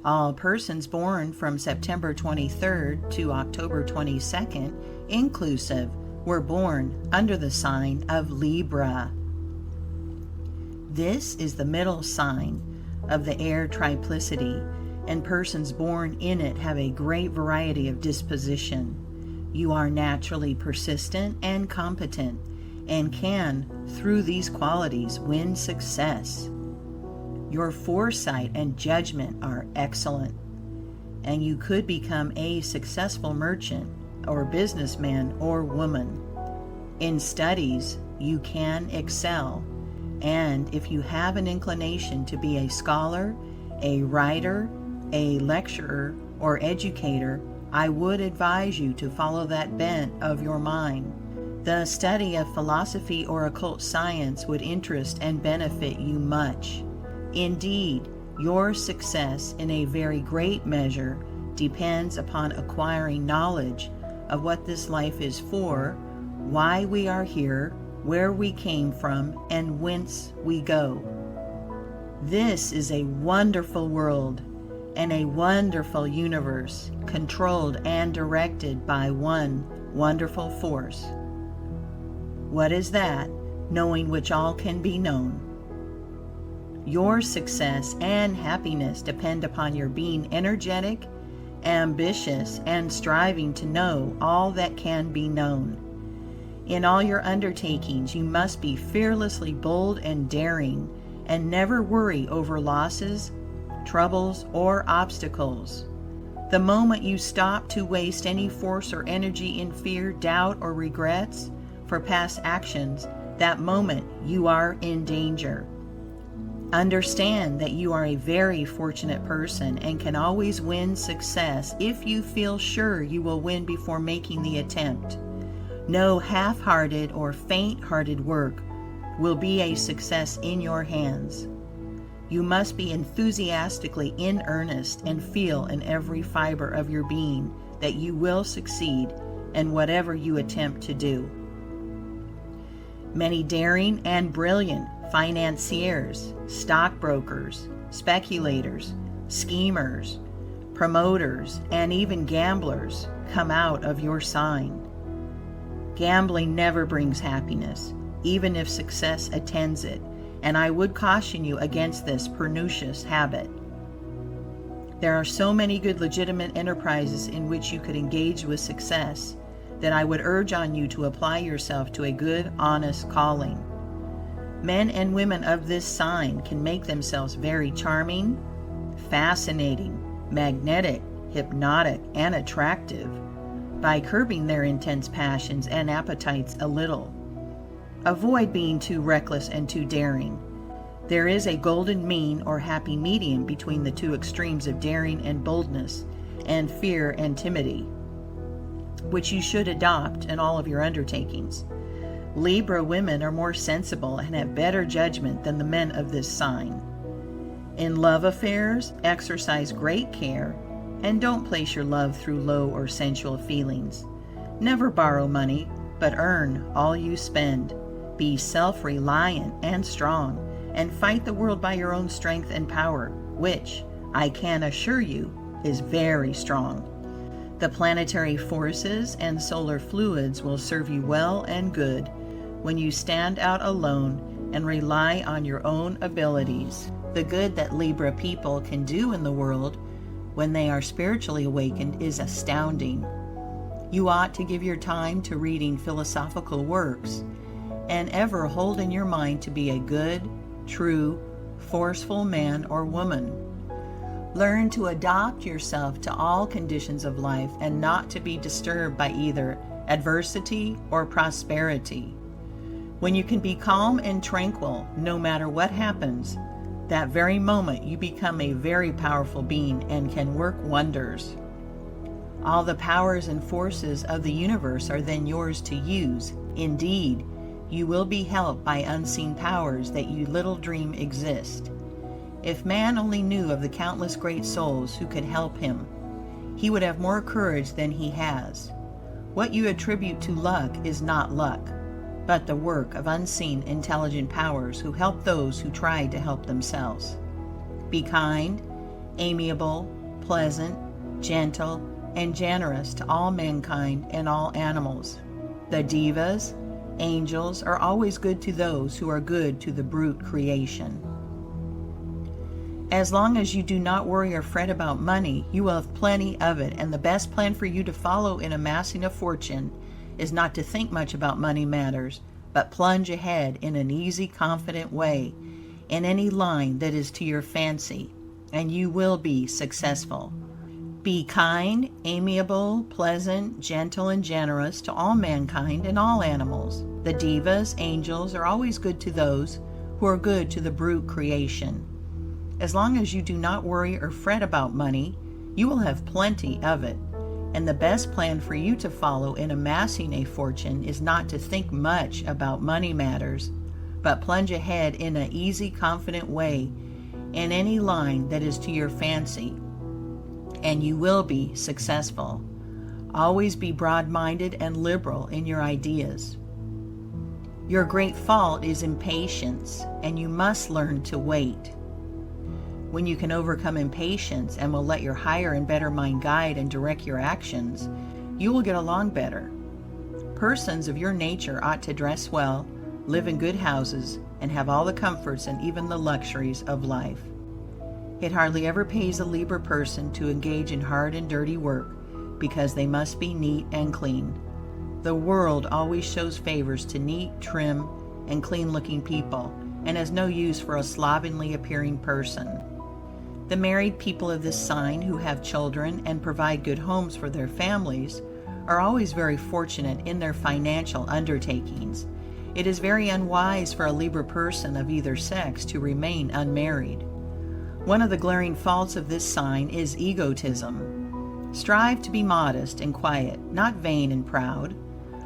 All persons born from September 23rd to October 22nd, inclusive, were born under the sign of Libra. This is the middle sign of the air triplicity, and persons born in it have a great variety of disposition. You are naturally persistent and competent, and can, through these qualities, win success. Your foresight and judgment are excellent, and you could become a successful merchant or businessman or woman. In studies, you can excel, and if you have an inclination to be a scholar, a writer, a lecturer, or educator, I would advise you to follow that bent of your mind. The study of philosophy or occult science would interest and benefit you much. Indeed, your success in a very great measure depends upon acquiring knowledge of what this life is for, why we are here, where we came from, and whence we go. This is a wonderful world and a wonderful universe, controlled and directed by one wonderful force. What is that? Knowing which all can be known. Your success and happiness depend upon your being energetic, ambitious, and striving to know all that can be known. In all your undertakings, you must be fearlessly bold and daring, and never worry over losses, troubles, or obstacles. The moment you stop to waste any force or energy in fear, doubt, or regrets for past actions, that moment you are in danger. Understand that you are a very fortunate person and can always win success if you feel sure you will win before making the attempt. No half-hearted or faint-hearted work will be a success in your hands. You must be enthusiastically in earnest and feel in every fiber of your being that you will succeed in whatever you attempt to do. Many daring and brilliant financiers, stockbrokers, speculators, schemers, promoters, and even gamblers come out of your sign. Gambling never brings happiness, even if success attends it, and I would caution you against this pernicious habit. There are so many good legitimate enterprises in which you could engage with success that I would urge on you to apply yourself to a good, honest calling. Men and women of this sign can make themselves very charming, fascinating, magnetic, hypnotic, and attractive by curbing their intense passions and appetites a little. Avoid being too reckless and too daring. There is a golden mean or happy medium between the two extremes of daring and boldness, and fear and timidity, which you should adopt in all of your undertakings. Libra women are more sensible and have better judgment than the men of this sign. In love affairs, exercise great care, and don't place your love through low or sensual feelings. Never borrow money, but earn all you spend. Be self-reliant and strong, and fight the world by your own strength and power, which, I can assure you, is very strong. The planetary forces and solar fluids will serve you well and good when you stand out alone and rely on your own abilities. The good that Libra people can do in the world when they are spiritually awakened is astounding. You ought to give your time to reading philosophical works, and ever hold in your mind to be a good, true, forceful man or woman. Learn to adapt yourself to all conditions of life and not to be disturbed by either adversity or prosperity. When you can be calm and tranquil no matter what happens, that very moment you become a very powerful being and can work wonders. All the powers and forces of the universe are then yours to use. Indeed, you will be helped by unseen powers that you little dream exist. If man only knew of the countless great souls who could help him, he would have more courage than he has. What you attribute to luck is not luck, but the work of unseen intelligent powers who help those who try to help themselves. Be kind, amiable, pleasant, gentle, and generous to all mankind and all animals. The divas, angels, are always good to those who are good to the brute creation. As long as you do not worry or fret about money, you will have plenty of it, and the best plan for you to follow in amassing a fortune is not to think much about money matters, but plunge ahead in an easy, confident way in any line that is to your fancy, and you will be successful. Be kind, amiable, pleasant, gentle, and generous to all mankind and all animals. The divas, angels, are always good to those who are good to the brute creation. As long as you do not worry or fret about money, you will have plenty of it, and the best plan for you to follow in amassing a fortune is not to think much about money matters, but plunge ahead in an easy, confident way in any line that is to your fancy, and you will be successful. Always be broad-minded and liberal in your ideas. Your great fault is impatience, and you must learn to wait. When you can overcome impatience and will let your higher and better mind guide and direct your actions, you will get along better. Persons of your nature ought to dress well, live in good houses, and have all the comforts and even the luxuries of life. It hardly ever pays a Libra person to engage in hard and dirty work, because they must be neat and clean. The world always shows favors to neat, trim, and clean-looking people, and has no use for a slovenly appearing person. The married people of this sign who have children and provide good homes for their families are always very fortunate in their financial undertakings. It is very unwise for a Libra person of either sex to remain unmarried. One of the glaring faults of this sign is egotism. Strive to be modest and quiet, not vain and proud.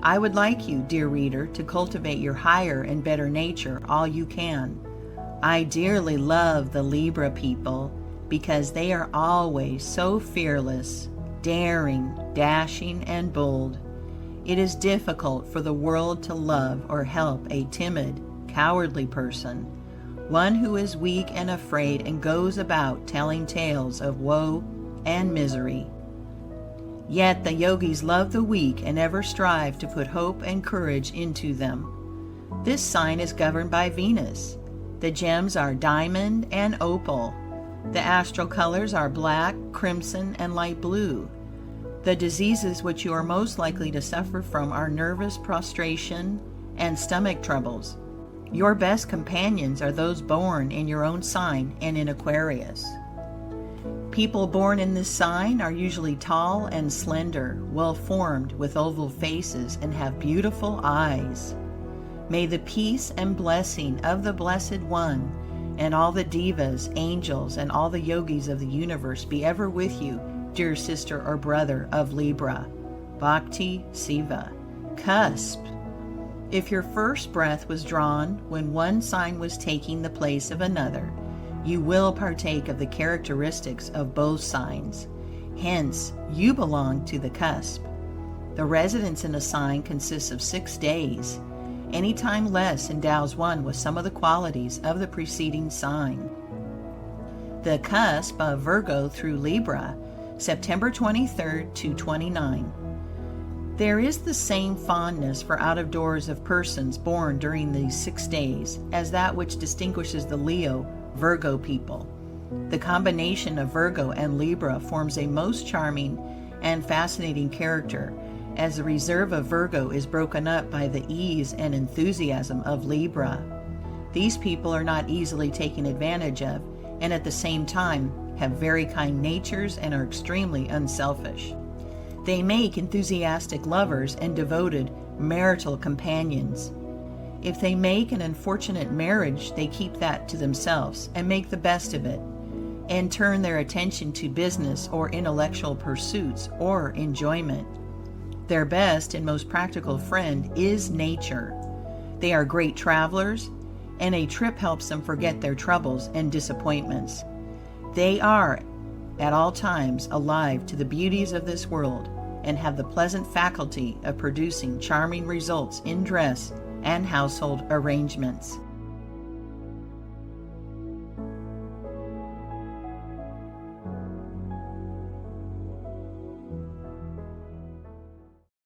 I would like you, dear reader, to cultivate your higher and better nature all you can. I dearly love the Libra people because they are always so fearless, daring, dashing, and bold. It is difficult for the world to love or help a timid, cowardly person, one who is weak and afraid and goes about telling tales of woe and misery. Yet the yogis love the weak and ever strive to put hope and courage into them. This sign is governed by Venus. The gems are diamond and opal. The astral colors are black, crimson, and light blue. The diseases which you are most likely to suffer from are nervous prostration and stomach troubles. Your best companions are those born in your own sign and in Aquarius. People born in this sign are usually tall and slender, well-formed, with oval faces, and have beautiful eyes. May the peace and blessing of the Blessed One and all the divas, angels, and all the yogis of the universe be ever with you, dear sister or brother of Libra. Bhakti Siva. Cusp. If your first breath was drawn when one sign was taking the place of another, you will partake of the characteristics of both signs. Hence, you belong to the cusp. The residence in a sign consists of 6 days. Any time less endows one with some of the qualities of the preceding sign. The cusp of Virgo through Libra, September 23rd to 29. There is the same fondness for out of doors of persons born during these 6 days as that which distinguishes the Leo Virgo people. The combination of Virgo and Libra forms a most charming and fascinating character, as the reserve of Virgo is broken up by the ease and enthusiasm of Libra. These people are not easily taken advantage of, and at the same time have very kind natures and are extremely unselfish. They make enthusiastic lovers and devoted marital companions. If they make an unfortunate marriage, they keep that to themselves and make the best of it, and turn their attention to business or intellectual pursuits or enjoyment. Their best and most practical friend is nature. They are great travelers, and a trip helps them forget their troubles and disappointments. They are at all times alive to the beauties of this world and have the pleasant faculty of producing charming results in dress and household arrangements.